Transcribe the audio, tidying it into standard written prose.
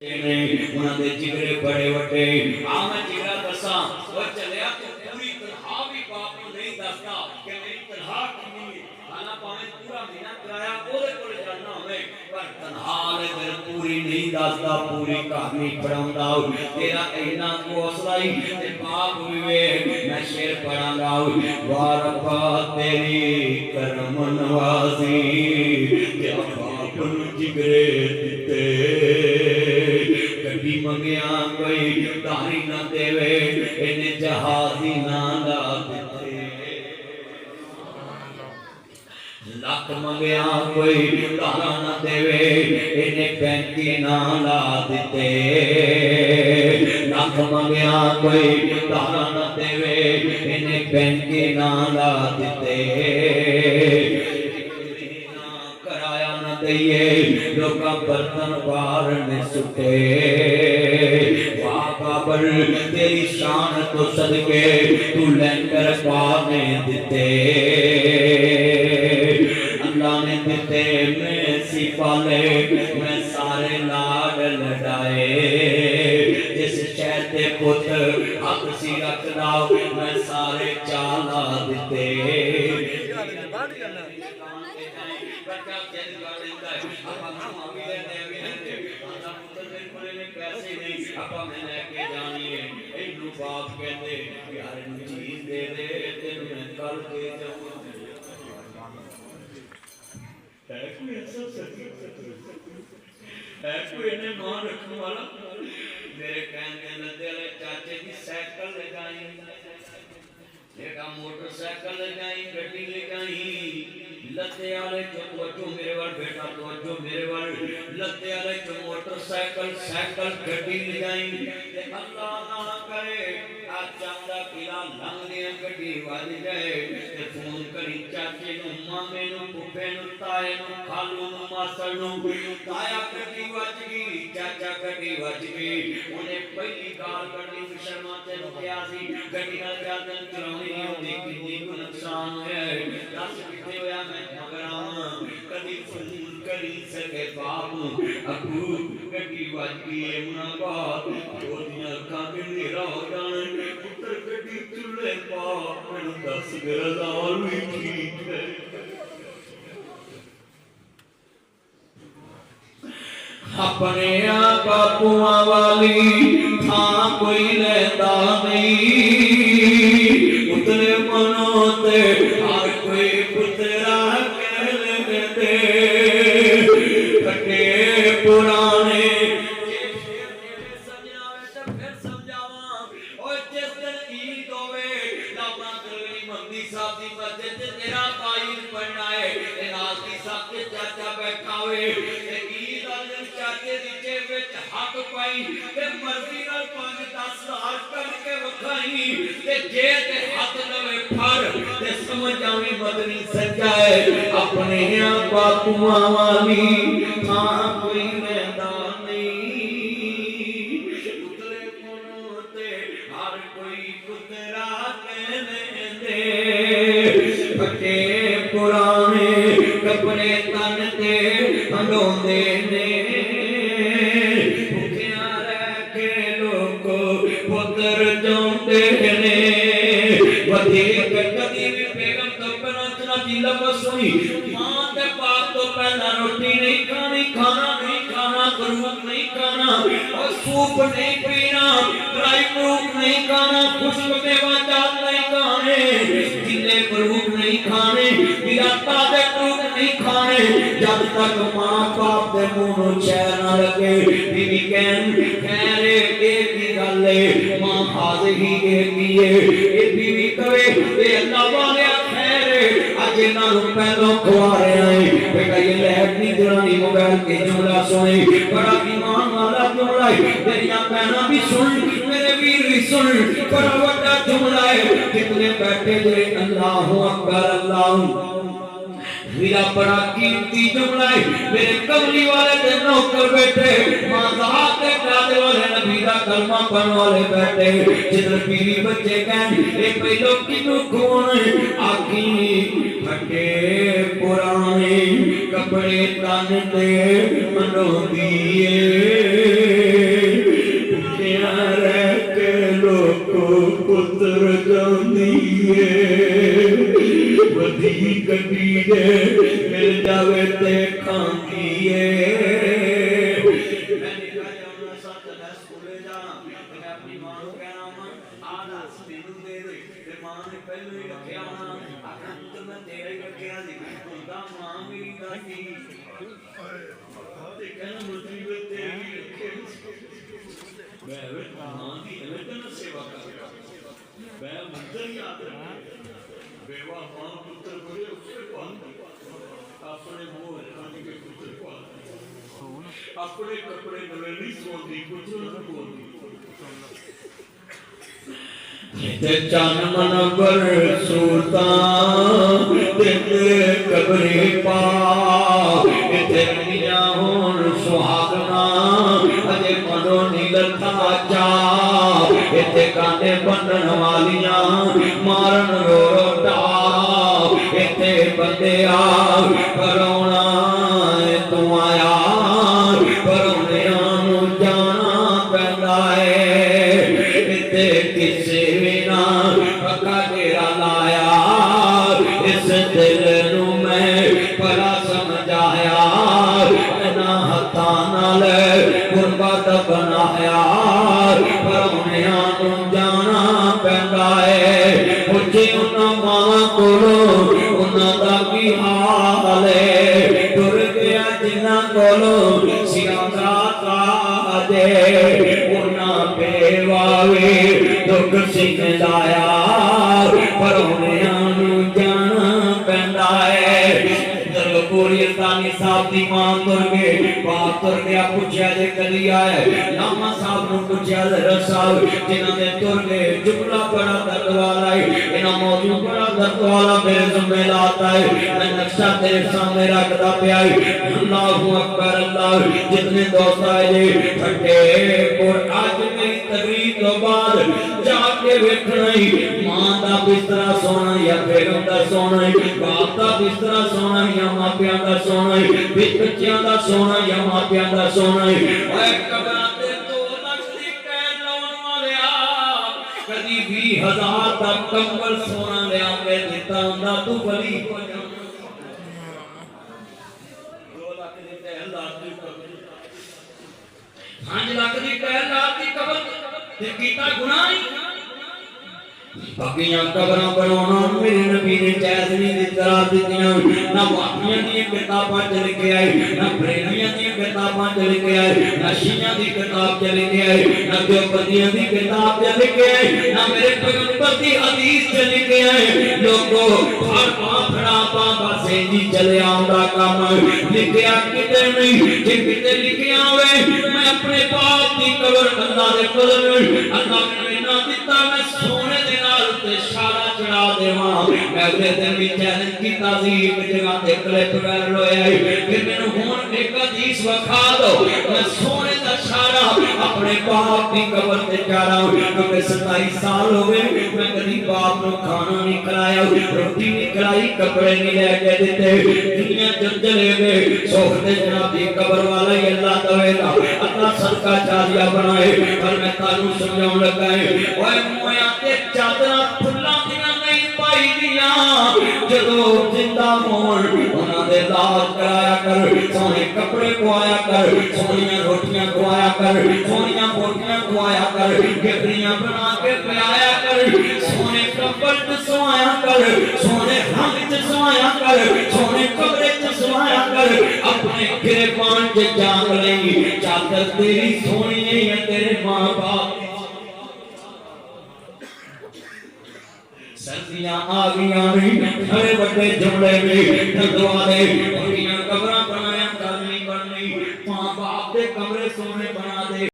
انہاں دے جگرے بڑے وڈے آ میں جگرا دساں او چلیا تو پوری تنہا بھی باپ نوں نہیں دسدا کہ میری تنہا کتنی ہے کھانا پاویں پورا مہینہ کرایا اودے کول جانا ہوے پر تنہا لے دل پوری نہیں دسدا پوری کہانی پڑھاوندا تیرا اینا کو حوصلہ تے باپ وی میں شعر پڑھاں گا وارفا تیری کرم نوازی تے باپ نوں جگرے دتے کبھی منگیا کوئی داری نہ دے وے انہیں جہازی نہ لا دیتے لکھ منگیا کوئی دارا نہ دے وے انہیں بینکی نہ لا دیتے لکھ منگیا کوئی دارا نہ دے وے انہیں بینکی نہ لا دیتے لوکا برتن بار میں سٹے واہ بابر تیری شان تو صدقے تو لینڈر پانے دیتے اللہ نے دیتے میں سی پالے میں سارے لاڈ لڑائے جس شہر تے پتر حق سی رکھنا میں سارے چالا دیتے اپا میں لے کے جانی ہے اینو باپ کہندے یار اینو چیز دے دے تینوں میں کل دے جاؤں ہے کوئی ایسا سچی ہے کوئی انہیں ماں رکھنے والا میرے کہنے لدے والے چاچے کی سائیکل لے جائیں ایک موٹر سائیکل لے جائیں گڈی لے جائیں لتے والے جو توجہ میرے وال بیٹا توجہ میرے وال لتے والے جو موٹر سائیکل سائیکل گڈی لے جائیں تے اللہ نہ کرے آ چاندا قلعہ لنگ دیا گڈی وج جائے تے فون کری چاچے نو مامے نو پھپھے نو تائے نو خالو نو ماسڑ نو تایا گڈی وج گئی چاچا گڈی وج گئی انہیں پہلی گال کرنی شرما تے کیا سی گڈی نال جادن چلاونی نہیں ہوندی کتنی کو نقصان ہے دس کتے ہویا میں مگر آواں کدی فون کری سکے باپ ابو گڈی وج گئی ہے انہاں بات چھوٹیاں اکھاں اندھیرا ہو جانا پتر گڈی چلے پا مینوں دس میرا لال بھی ٹھیک ہے اپنے باپواں والی تھاں کوئی لیتا نہیں اتنے منوں تے ہر کوئی پترا کہہ دے کٹے پرانے تیرا پائی پڑھنا ہے نازی صاحب کے چاچا بیٹھا ہوئے چاچے دی جیب وچ حق پائی تے مرضی نال 5-10 ہزار کر کے وکھائی تے جے تے ہاتھ لوے پھر تے سمجھ آویں مدنی سچا ہے اپنے باپواں والی تھاں کوئی لیندا نہیں اتلے منوں تے ہر کوئی پترا کہندے پھٹے پرانے کپڑے تن تے ہنڈوندے نے ماں تے باپ تو پہلا روٹی نہیں کھانی کھانا نہیں کھانا گروپ نہیں کھانا اور سوپ نہیں پینا ڈرائی فروٹ نہیں کھانا خشک میوہ جات نہیں کھانے جلے فروٹ نہیں کھانے بلاتا دے فروٹ نہیں کھانے جب تک ماں باپ دے منہ چین نہ لگے بیوی کہن خیر ایک ہی گل ہے ماں حاضر ہی ایک ہی ہے یہ بیوی کہے اے اللہ والے نالوں پہلوں کھوا رہے ہیں بیٹا یہ لہت نہیں درانی موبائل کے جملہ سنے بڑا ایمان والا جملہ ہے میریا پہنا بھی سن میرے ویر بھی سن بڑا وڈا جملہ ہے جتنے بیٹھے دے اللہ اکبر اللہ میرا بڑا قیمتی جملہ ہے میرے کملی والے دے نوکر بیٹھے مازاد دے قادے والے نبی دا کلمہ پڑھن والے بیٹھے جدھر بیوی بچے کہیں اے پہلو کنو کون آکھی پھٹے پرانے کپڑے تن تے منو دیئے वड्डी गड्डी दे मिल जावे ते खांदीए मैं निकल जाऊंगा सत मैं स्कूले जाना मैं अपनी मां को कहना मां आ दस मेनू दे दे ते मां ने पहले ही रखया होना आखना तो मैं तेरे ही रखया सी हुंदा मां मेरी दादी ते कहना मुसीबत तेरी रखे मैं मां दी एवं सेवा करता मैं मंदिर याद रखे बेवा मां पुत्र बड़े उसके पास अपने मोह रानी के पुत्र पास अपने कपड़े नवे नहीं सोती पुत्र न बोलती ते चन मन पर सूरता ते कबरे पा इथे मिया होन सुहागना अजे मनो नीलता चा इथे काने बंधन वालियां मारन रोटा इथे बंदे आ करोना तू आया परौनिया नू जाना पैंदा है इथे किसे भी ना पक्का डेरा लाया इस दिल नू मैं भला समझाया ना हत्था नाल गुरबत बनाया परौनिया नू जाना पैंदा है पुछे उन्हां मावां कोलों उन्हां दा की हाल है टुर गया जिन्हां कोलों सियादा काजे उन्हां बेवावे दुख सिंह लाया परौनिया नू जाना पैंदा है साहब दी मां तुर गए बाप तुर गया पूछया जे कदी आए लामा साहब नु पूछया जरा साहब जिन्हां दे तुर गए जुमला बड़ा दर्द वाला है इना मौजू बड़ा दर्द वाला मेरे ज़िम्मे लाता है मैं नक्शा तेरे सामने रखदा पिया है अल्लाहु अकबर अल्लाह जितने दोस्त आए फटे और आज मेरी तकरीर तो बाद जाके वेखना ही मां दा बिस्तरा सोना या बेगम दा सोना बाप दा बिस्तरा सोना या मापियां दा सोना बच्चियां दा सोना या मापियां दा सोना ओए कबरां ते 2 लाख दी कैद लाउण वालिया कदी 20,000 दा कंबल सोना लिया के दिता हुंदा तू वली हो जांदा 2 लाख दी कैद लाख दी कबर 5 लाख दी कैद लाख दी कबर ते कीता गुनाह नहीं बाकियां कबरां बनाना मेरे नबी ने जायज़ नहीं दिता दित्तियां ना वाकियां दी किताबां च लिखे आए ना बरेलियां दी किताबां च लिखे आए ना शिया दी किताब च लिखे आए ना देवबंदियां दी किताब च लिखे आए ना मेरे पैगंबर दी हदीस च लिखे आए लोगो हर पाखड़ा बाबा से जी चले आंदा काम लिखया किते नहीं जे किते लिखया होवे मैं अपने बाप दी कबर अल्लाह दे फजल अल्लाह ने ना दिता मैं सोने दे नाल ते सारा चढ़ा देवां मैं अगले दिन भी चैलेंज कीता सी एक जगह ते क्लिप वायरल होया फिर मैनू हुण एक हदीस वखा दो मैं सोने दा सारा अपने बाप दी कबर ते चाड़ा क्योंकि 27 साल हो गए मैं कदी बाप नु खाना नहीं खिलाया रोटी नहीं खिलाई कपड़े नहीं लेके दिते दुनिया जब चले गए सोख ते जनाब दी कबर वाला ही अल्लाह देवेगा अल्लाह सदका जारिया बनाए पर मैं तानू समझाउण लगा है ओए मोया ते चादरा फुल्लां दियां नहीं पाई दियां जदों जिंदा होण उन्हां दे लाज कराया कर सोने कपड़े पवाया कर सोनियां रोटियां खवाया कर सोनियां बोटियां खवाया कर गगरियां बना के पिलाया कर सोने कब्र च सोया कर सोने रंग च सोया कर सोने कमरे च सोया कर अपने गिरबान च जाग लेंगी चादर तेरी सोनी है तेरे मां बाप सर्दियां आ गईयां नहीं बड़े बड़े जुमले में दरवाजे बड़ियां कब्रां बनाया करनी बननी मां बाप के कमरे सोने